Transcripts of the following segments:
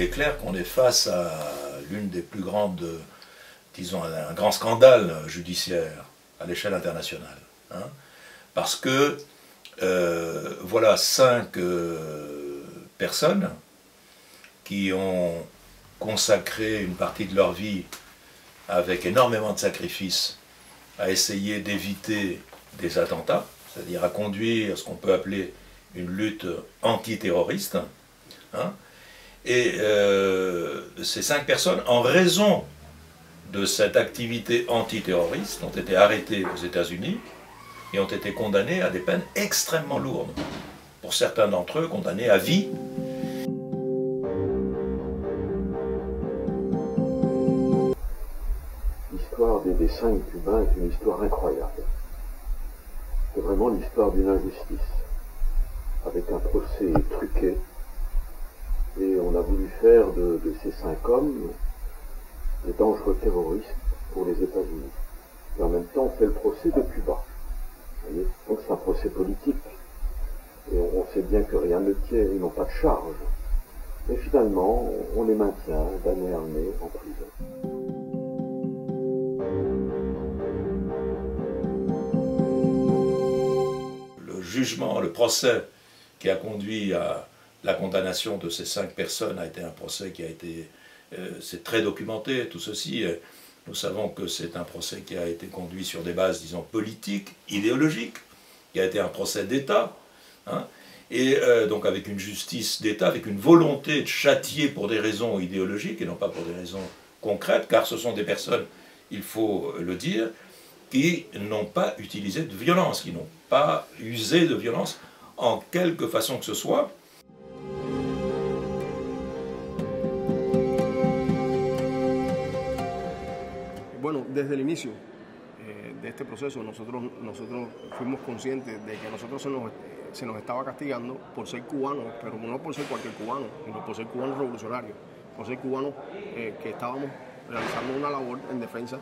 il est clair qu'on est face à l'une des plus grandes, disons, un grand scandale judiciaire à l'échelle internationale. Hein, parce que, voilà 5 personnes qui ont consacré une partie de leur vie avec énormément de sacrifices à essayer d'éviter des attentats, c'est-à-dire à conduire ce qu'on peut appeler une lutte antiterroriste. Hein, et ces 5 personnes, en raison de cette activité antiterroriste, ont été arrêtées aux États-Unis et ont été condamnées à des peines extrêmement lourdes. Pour certains d'entre eux, condamnés à vie. L'histoire des 5 Cubains est une histoire incroyable. C'est vraiment l'histoire d'une injustice, avec un procès truqué. Et on a voulu faire de ces 5 hommes des dangereux terroristes pour les États-Unis. Et en même temps, on fait le procès de Cuba. Vous voyez, donc c'est un procès politique. Et on sait bien que rien ne tient, ils n'ont pas de charge. Mais finalement, on les maintient d'année en année en prison. Le jugement, le procès qui a conduit à la condamnation de ces 5 personnes a été un procès qui a été, c'est très documenté, tout ceci. Nous savons que c'est un procès qui a été conduit sur des bases, disons, politiques, idéologiques, qui a été un procès d'État, hein, et donc avec une justice d'État, avec une volonté de châtier pour des raisons idéologiques et non pas pour des raisons concrètes, car ce sont des personnes, il faut le dire, qui n'ont pas utilisé de violence, qui n'ont pas usé de violence en quelque façon que ce soit. Bueno, desde el inicio de este proceso nosotros fuimos conscientes de que a nosotros se nos estaba castigando por ser cubanos, pero no por ser cualquier cubano, sino por ser cubanos revolucionarios, por ser cubanos que estábamos realizando una labor en defensa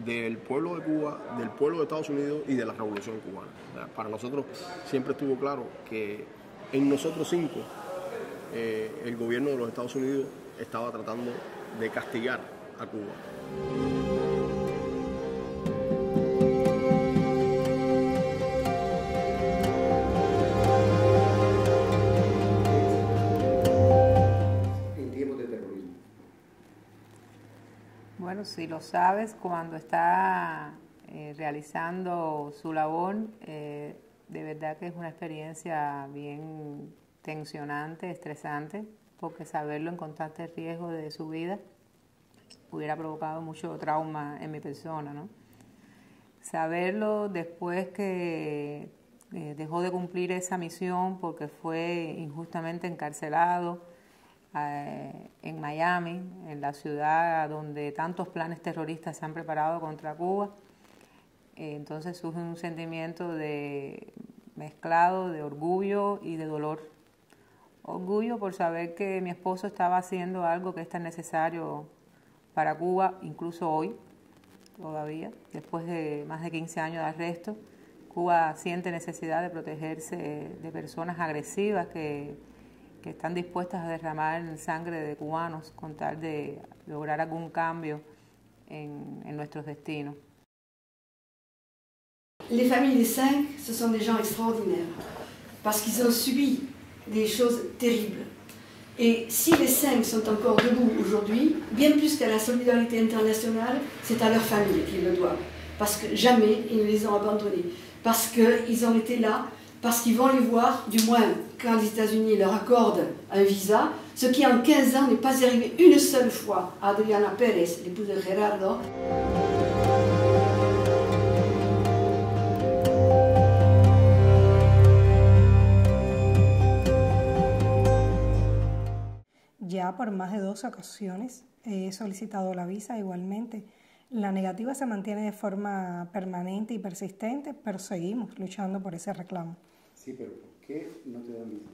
del pueblo de Cuba, del pueblo de Estados Unidos y de la revolución cubana. O sea, para nosotros siempre estuvo claro que en nosotros 5 el gobierno de los Estados Unidos estaba tratando de castigar a Cuba. Bueno, si lo sabes, cuando está realizando su labor, de verdad que es una experiencia bien tensionante, estresante, porque saberlo en constante riesgo de su vida hubiera provocado mucho trauma en mi persona, ¿no? Saberlo después que dejó de cumplir esa misión porque fue injustamente encarcelado en Miami, en la ciudad donde tantos planes terroristas se han preparado contra Cuba. Entonces surge un sentimiento mezclado de orgullo y de dolor. Orgullo por saber que mi esposo estaba haciendo algo que es tan necesario para Cuba, incluso hoy, todavía, después de más de 15 años de arresto. Cuba siente necesidad de protegerse de personas agresivas que están dispuestas a derramar sangre de cubanos con tal de lograr algún cambio en nuestros destinos. Les familles des 5, ce sont des gens extraordinaires, parce qu'ils ont subi des choses terribles. Et si les 5 sont encore debout aujourd'hui, bien plus qu'à la solidarité internationale, c'est à leur famille qu'ils le doivent. Parce que jamais ils ne les ont abandonnés. Parce qu'ils ont été là, parce qu'ils vont les voir, du moins quand les États-Unis leur accordent un visa, ce qui en 15 ans n'est pas arrivé une seule fois à Adriana Pérez, l'épouse de Gerardo. Ya por más de 2 ocasiones he solicitado la visa igualmente. La negativa se mantiene de forma permanente y persistente, pero seguimos luchando por ese reclamo. Sí, pero ¿por qué no te dan visa?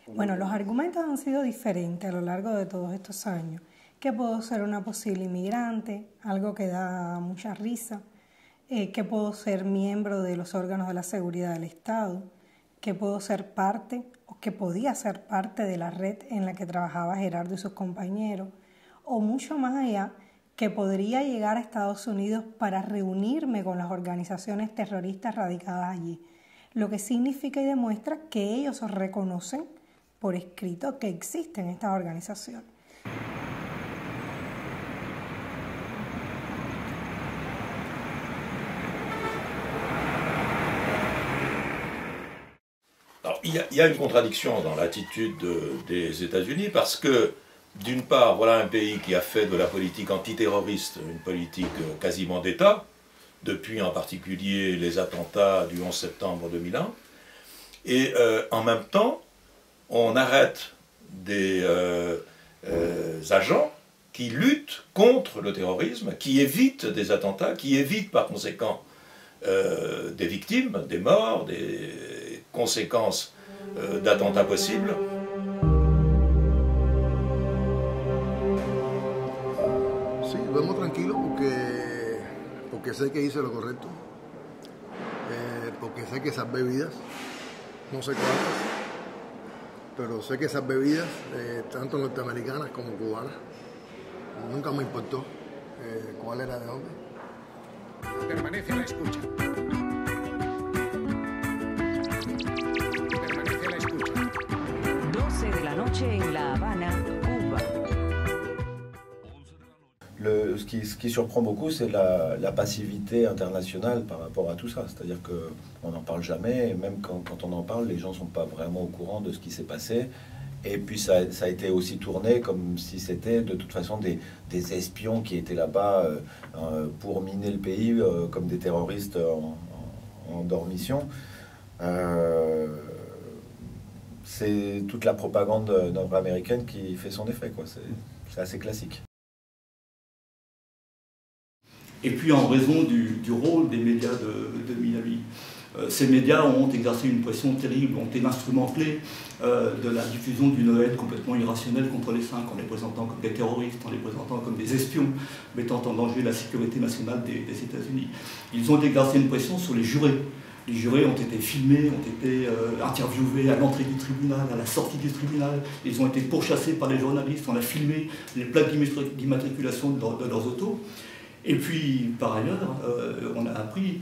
Bueno, los argumentos han sido diferentes a lo largo de todos estos años. Que puedo ser una posible inmigrante, algo que da mucha risa. Que puedo ser miembro de los órganos de la seguridad del Estado. que puedo ser parte o que podía ser parte de la red en la que trabajaba Gerardo y sus compañeros, o mucho más allá, que podría llegar a Estados Unidos para reunirme con las organizaciones terroristas radicadas allí, lo que significa y demuestra que ellos reconocen por escrito que existen estas organizaciones. Alors, il y a une contradiction dans l'attitude des États-Unis parce que, d'une part, voilà un pays qui a fait de la politique antiterroriste une politique quasiment d'État, depuis en particulier les attentats du 11 septembre 2001, et en même temps, on arrête des agents qui luttent contre le terrorisme, qui évitent des attentats, qui évitent par conséquent des victimes, des morts, des conséquences d'attentats possibles. Sí, duermo tranquilo porque sé que hice lo correcto, porque sé que esas bebidas, no sé cuántas, pero sé que esas bebidas, tanto norteamericanas como cubanas, nunca me importó cuál era de dónde. Permanece a la escucha. Permanece a la escucha. 12 de la noche en La Habana, Cuba. Ce qui surprend beaucoup, c'est la passivité internationale par rapport à tout ça. C'est-à-dire qu'on n'en parle jamais, et même quand on en parle, les gens ne sont pas vraiment au courant de ce qui s'est passé. Et puis ça a été aussi tourné comme si c'était de toute façon des espions qui étaient là-bas pour miner le pays comme des terroristes en dormition. C'est toute la propagande nord-américaine qui fait son effet, quoi. C'est assez classique. Et puis en raison du rôle des médias de Miami. Ces médias ont exercé une pression terrible, ont été l'instrument clé de la diffusion d'une haine complètement irrationnelle contre les Cinq, en les présentant comme des terroristes, en les présentant comme des espions, mettant en danger la sécurité nationale des États-Unis. Ils ont exercé une pression sur les jurés. Les jurés ont été filmés, ont été interviewés à l'entrée du tribunal, à la sortie du tribunal. Ils ont été pourchassés par les journalistes, on a filmé les plaques d'immatriculation de leurs autos. Et puis, par ailleurs, on a appris,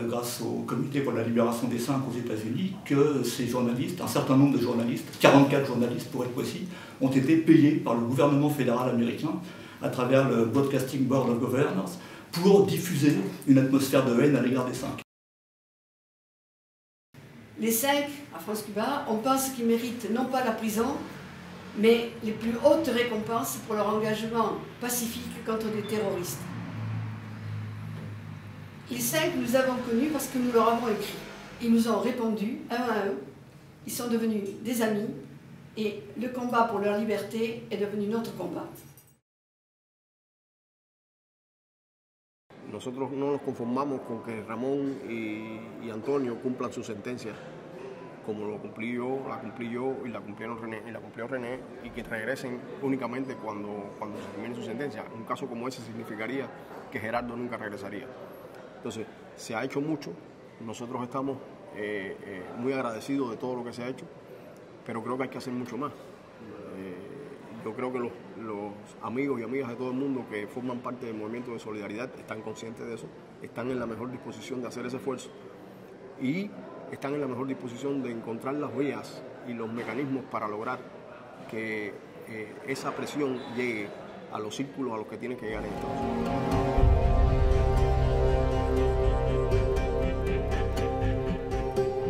grâce au Comité pour la libération des Cinq aux États-Unis, que ces journalistes, un certain nombre de journalistes, 44 journalistes pour être précis, ont été payés par le gouvernement fédéral américain à travers le Broadcasting Board of Governors pour diffuser une atmosphère de haine à l'égard des Cinq. Les Cinq, à France-Cuba, on pense qu'ils méritent non pas la prison, mais les plus hautes récompenses pour leur engagement pacifique contre des terroristes. Les Cinq, nous les avons connus parce que nous leur avons écrit. Ils nous ont répondu, un à un. Ils sont devenus des amis et le combat pour leur liberté est devenu notre combat. Nosotros no nos conformamos con que Ramón y Antonio cumplan su sentencia, como lo cumplí yo, la cumplí yo y la cumplió René, y que regresen únicamente cuando se termine su sentencia. Un caso como ese significaría que Gerardo nunca regresaría. Entonces, se ha hecho mucho, nosotros estamos muy agradecidos de todo lo que se ha hecho, pero creo que hay que hacer mucho más. Yo creo que los amigos y amigas de todo el mundo que forman parte del movimiento de solidaridad están conscientes de eso, están en la mejor disposición de hacer ese esfuerzo y están en la mejor disposición de encontrar las vías y los mecanismos para lograr que esa presión llegue a los círculos a los que tiene que llegar en Estados Unidos.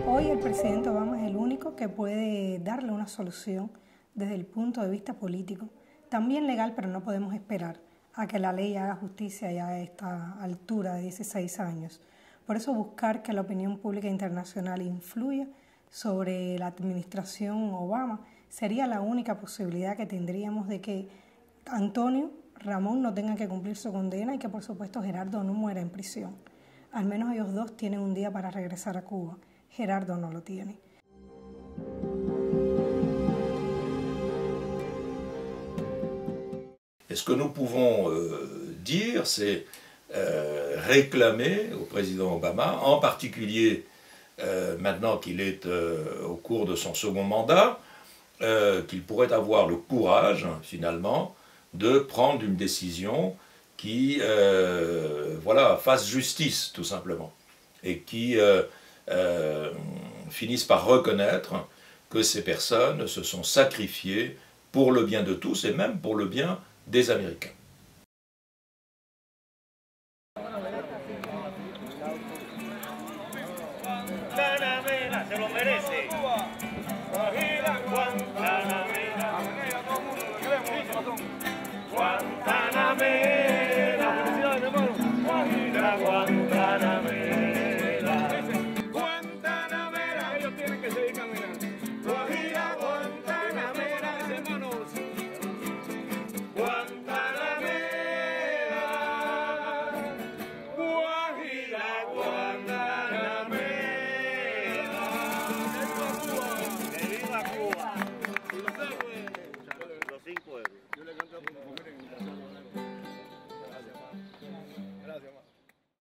Hoy el presidente Obama es el único que puede darle una solución desde el punto de vista político, también legal, pero no podemos esperar a que la ley haga justicia ya a esta altura de 16 años. Por eso buscar que la opinión pública internacional influya sobre la administración Obama sería la única posibilidad que tendríamos de que Antonio, Ramón no tengan que cumplir su condena y que por supuesto Gerardo no muera en prisión. Al menos ellos dos tienen un día para regresar a Cuba. Gerardo no lo tiene. Et ce que nous pouvons dire, c'est réclamer au président Obama, en particulier maintenant qu'il est au cours de son second mandat, qu'il pourrait avoir le courage, finalement, de prendre une décision qui voilà, fasse justice, tout simplement, et qui finisse par reconnaître que ces personnes se sont sacrifiées pour le bien de tous, et même pour le bien des Américains. Se lo merece.